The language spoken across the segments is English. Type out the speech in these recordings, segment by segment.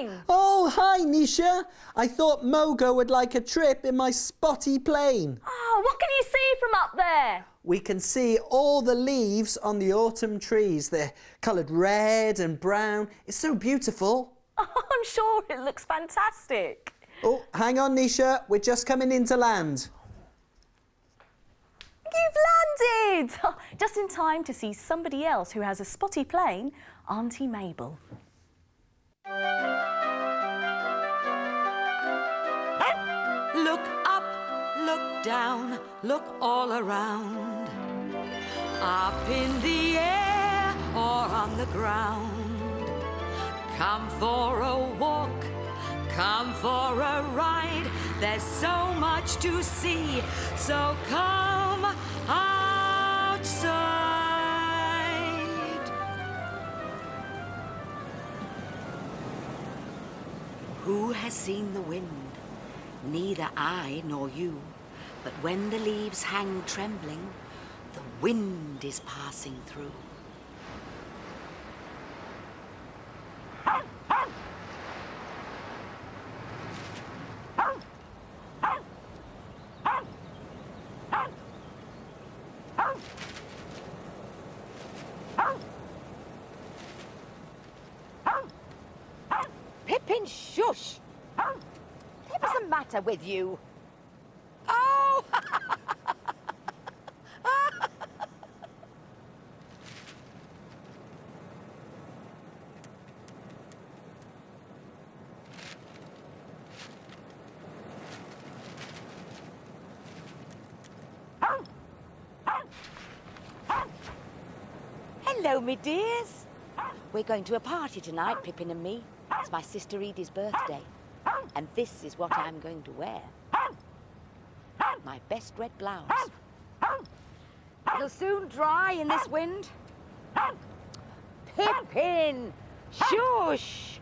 morning. Oh, hi, Nisha. I thought Mogo would like a trip in my spotty plane. Oh, what can you see from up there? We can see all the leaves on the autumn trees. They're coloured red and brown. It's so beautiful. Oh, I'm sure it looks fantastic. Oh, hang on, Nisha. We're just coming in to land. You've landed! Just in time to see somebody else who has a spotty plane, Auntie Mabel. Look up, look down, look all around. Up in the air or on the ground. Come for a walk, come for a ride. There's so much to see, so come outside. Who has seen the wind? Neither I nor you. But when the leaves hang trembling, the wind is passing through. Pippin, shush! What's the matter with you? Oh! Hello, me dears. We're going to a party tonight, Pippin and me. It's my sister Edie's birthday. And this is what I'm going to wear. My best red blouse. It'll soon dry in this wind. Pippin! Shush!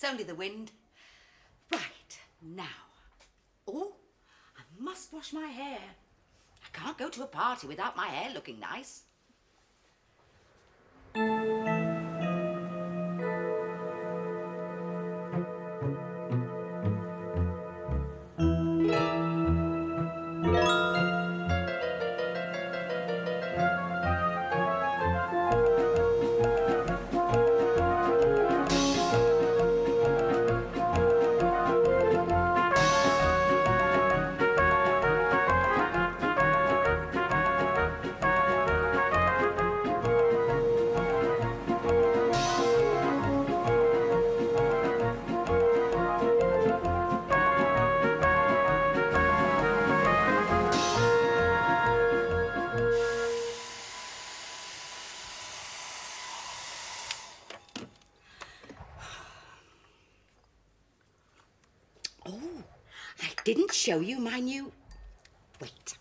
It's only the wind. Right, now. Oh, I must wash my hair. I can't go to a party without my hair looking nice. Didn't show you my new... Wait.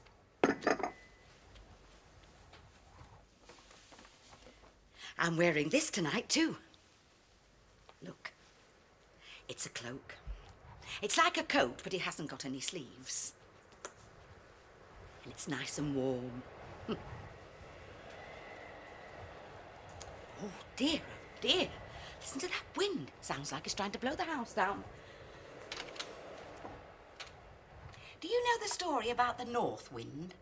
I'm wearing this tonight, too. Look. It's a cloak. It's like a coat, but it hasn't got any sleeves. And it's nice and warm. Oh, dear, oh, dear. Listen to that wind. Sounds like it's trying to blow the house down. Do you know the story about the north wind?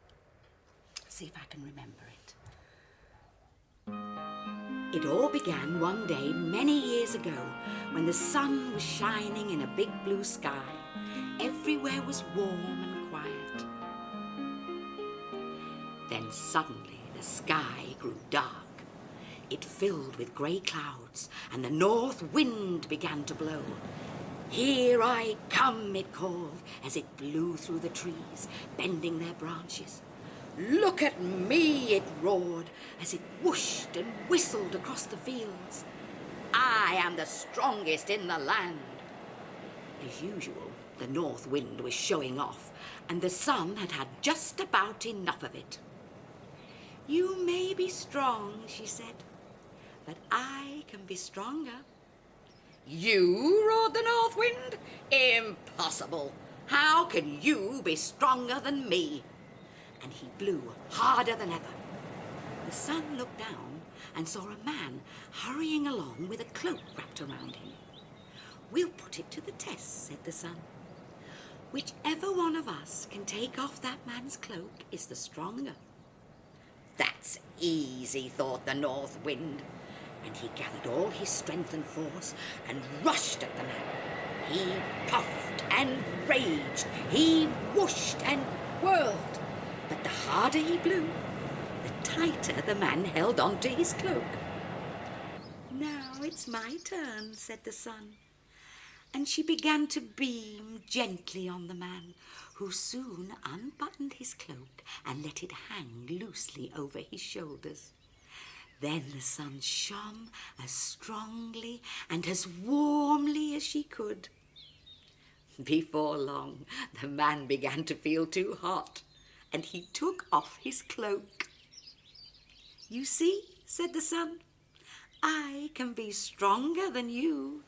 Let's see if I can remember it. It all began one day many years ago when the sun was shining in a big blue sky. Everywhere was warm and quiet. Then suddenly the sky grew dark. It filled with grey clouds and the north wind began to blow. Here I come, it called, as it blew through the trees, bending their branches. Look at me, it roared, as it whooshed and whistled across the fields. I am the strongest in the land. As usual, the north wind was showing off, and the sun had had just about enough of it. You may be strong, she said, but I can be stronger. You, roared the north wind? Impossible. How can you be stronger than me? And he blew harder than ever. The sun looked down and saw a man hurrying along with a cloak wrapped around him. We'll put it to the test, said the sun. Whichever one of us can take off that man's cloak is the stronger. That's easy, thought the north wind. And he gathered all his strength and force and rushed at the man. He puffed and raged. He whooshed and whirled. But the harder he blew, the tighter the man held on to his cloak. Now it's my turn, said the sun. And she began to beam gently on the man, who soon unbuttoned his cloak and let it hang loosely over his shoulders. Then the sun shone as strongly and as warmly as she could. Before long, the man began to feel too hot, and he took off his cloak. You see, said the sun, I can be stronger than you.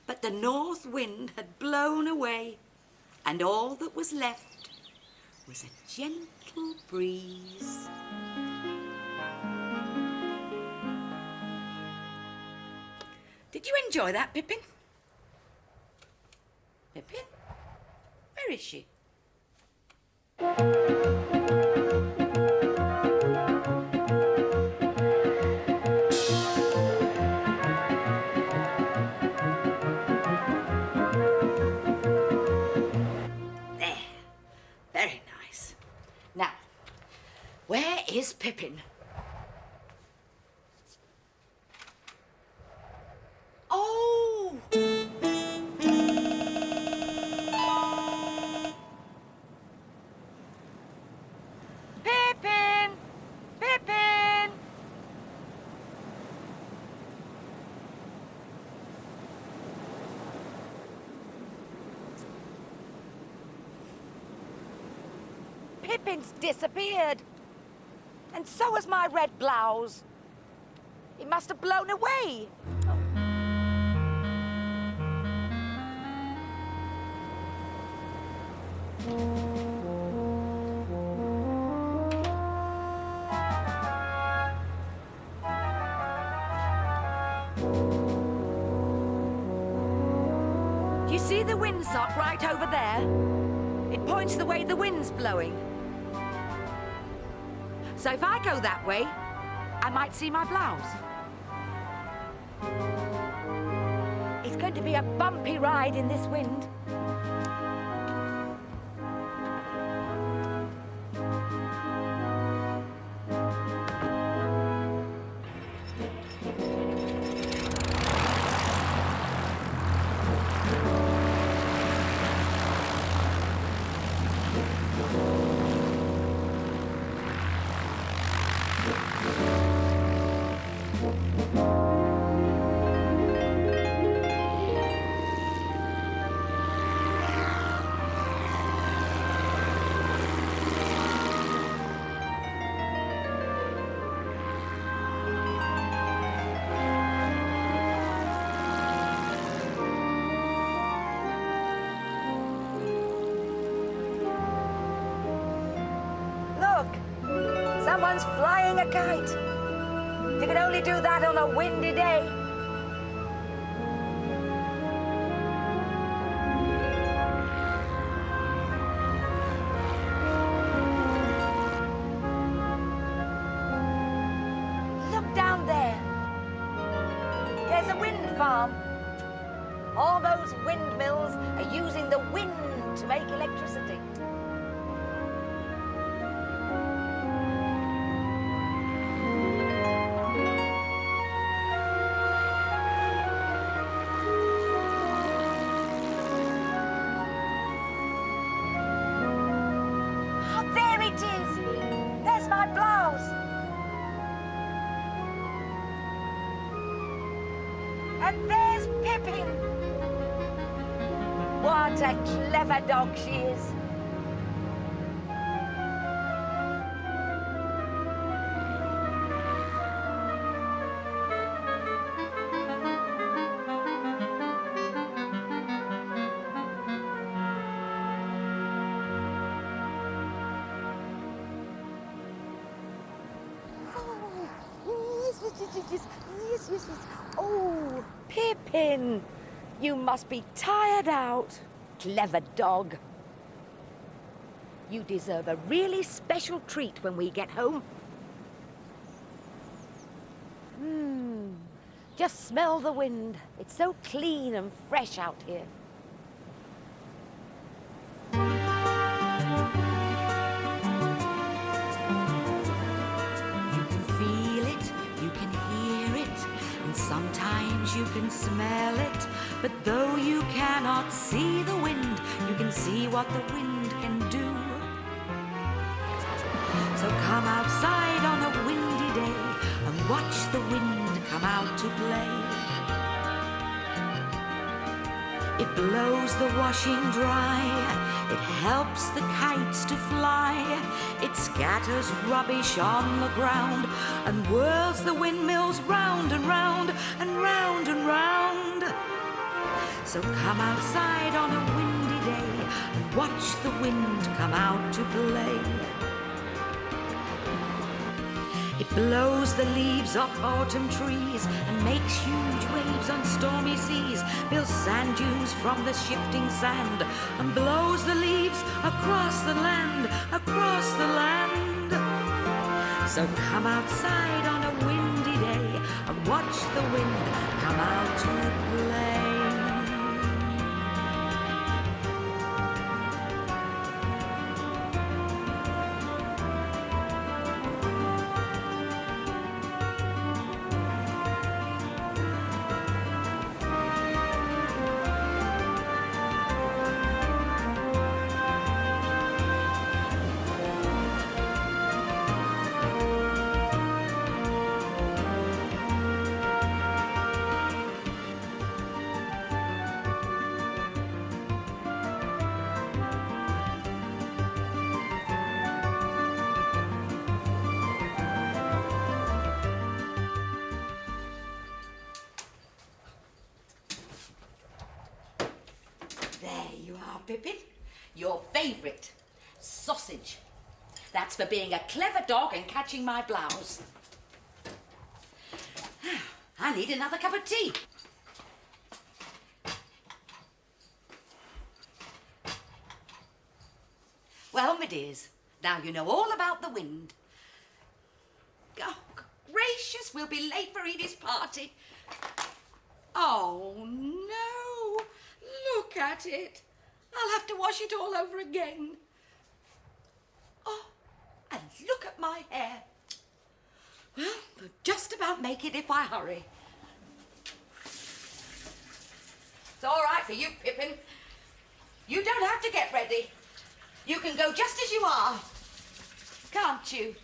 But the north wind had blown away, and all that was left was a gentle breeze. Did you enjoy that, Pippin? Pippin? Where is she? There. Very nice. Now, where is Pippin? Oh! Pippin! Pippin! Pippin's disappeared. And so has my red blouse. It must have blown away. Do you see the windsock right over there? It points the way the wind's blowing. So if I go that way, I might see my blouse. It's going to be a bumpy ride in this wind. Someone's flying a kite. You can only do that on a windy day. Look down there. There's a wind farm. All those windmills are using the wind to make electricity. And there's Pippin. What a clever dog she is. Yes. Oh, Pippin, you must be tired out. Clever dog. You deserve a really special treat when we get home. Just smell the wind. It's so clean and fresh out here. Sometimes you can smell it, but though you cannot see the wind, you can see what the wind can do. So come outside on a windy day and watch the wind come out to play. It blows the washing dry, it helps the kites to fly, it scatters rubbish on the ground and whirls the windmills round and round and round and round. So come outside on a windy day and watch the wind come out to play. It blows the leaves off autumn trees and makes huge waves on stormy seas, builds sand dunes from the shifting sand and blows the leaves across the land, across the land. So come outside on a windy day and watch the wind come out to play. Pippin, your favourite, sausage. That's for being a clever dog and catching my blouse. I need another cup of tea. Well, my dears, now you know all about the wind. Oh, gracious, we'll be late for Edie's party. Oh, no. Look at it. I'll have to wash it all over again. Oh, and look at my hair. Well, we'll just about make it if I hurry. It's all right for you, Pippin. You don't have to get ready. You can go just as you are, can't you?